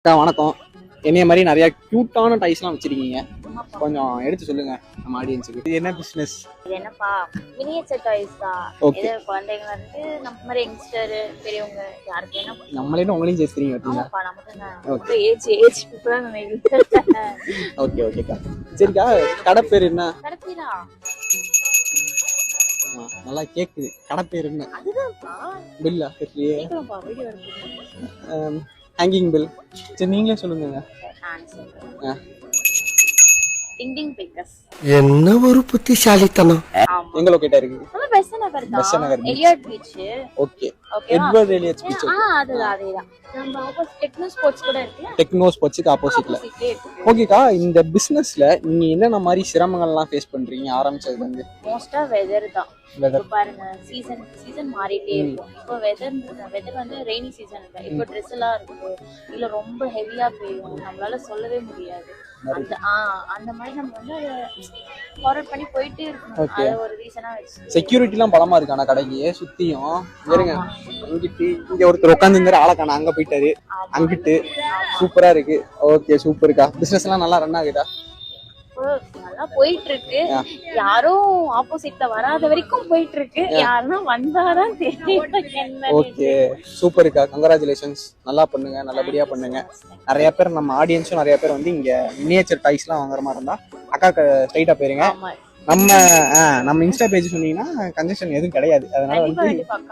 அக்கா வணக்கம். என்னைய மாதிரி நிறைய கியூட்டான டைஸ்லாம் வச்சிருக்கீங்க, கொஞ்சம் எடுத்து சொல்லுங்க நம்ம ஆடியன்ஸுக்கு. இது என்ன பிசினஸ்? இது என்னப்பா, மினியேச்சர் டாய்ஸ் தான். இது குழந்தைங்க வந்து நம்ம மாதிரி யங்ஸ்டர் பெரியவங்க யாருக்கு என்ன நம்மளே உங்களையும் சேர்த்துறீங்க பார்த்தீங்களா? ஆமாப்பா, நமக்கு ஏஜ் பீப்புளா நம்ம. ஓகே ஓகேக்கா. சரிக்கா, கடை பேர் என்ன? கடைசியா நல்லா கேக்குது. கடை பேர் என்ன? அதுதான்ப்பா. பில்லா தெரியலையே. கேக்குறப்பா, வீடியோ எடுத்து ஹேங்கிங் பில். சரி நீங்களே சொல்லுங்க. டிங் டிங் பிக்கர்ஸ். என்ன ஒரு புத்திசாலித்தனம். ஆமா, எங்க லொகேட்டா இருக்கு? நம்ம பெஸ்ட் நகர் தான். Besant Nagar Elliot beach. Okay, Edward Elliot beach. அதேதான். நம்ம ஆப்போசிட் டெக்னோ ஸ்போர்ட்ஸ் கூட இருக்குல, டெக்னோ ஸ்போர்ட்ஸ்க்கு ஆப்போசிட்ல. ஓகேக்கா, இந்த பிசினஸ்ல நீங்க என்னென்ன மாதிரி சிரமங்கள்லாம் ஃபேஸ் பண்றீங்க ஆரம்பிச்சதுல இருந்து? மோஸ்டா வெதர் தான். பாருங்க, சீசன் மாறிட்டே இருக்கும். இப்போ வெதர் வந்து ரெய்னி சீசன் இல்ல. இப்போ ட்ரெஸ் எல்லாம் இருக்கு, இல்ல ரொம்ப ஹெவியா பெய்யும், நம்மளால சொல்லவே முடியாது. அந்த மாதிரி நம்ம வந்து ஃபார்வர்ட் பண்ணி போயிட்டே இருக்கணும். அது ஒரு ரீசனா வச்சு. செக்யூரிட்டிலாம் பலமா இருக்கு ஆனா கடைக்கு சுத்தியும். இருங்க, இங்க ஒருத்தர் உட்கார்ந்து இருந்தாரு, ஆளை காணோம், அங்க போயிட்டாரு. அங்கிட்டு சூப்பரா இருக்கு. ஓகே சூப்பர்க்கா. பிசினஸ் எல்லாம் நல்லா ரன் ஆகுதா? நல்லா போயிட்டு இருக்கு. யாரும் ஆப்போசிட்ல வராத வரைக்கும் போயிட்டு இருக்கு. யாருன்னா வந்தாதான் தெரியும். ஓகே சூப்பர்க்கா, கங்க்ராச்சுலேஷன்ஸ். நல்லா பண்ணுங்க, நல்லபடியா பண்ணுங்க. நிறைய பேர் நம்ம ஆடியன்ஸும் நிறைய பேர் வந்து இங்க மினியேச்சர் டாய்ஸ் எல்லாம் வாங்குற மாதிரி இருந்தா அக்காக்கு ஸ்ட்ரைட்டா போயிருங்க. நம்ம இன்ஸ்டா பேஜ் சொன்னீங்கன்னா கன்ஜெஷன் எதுவும் கிடையாது. அதனால வந்து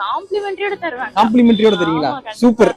காம்ப்ளிமெண்டரியோட தருவாங்க. காம்ப்ளிமெண்டரியோட தருவீங்களா? சூப்பர்.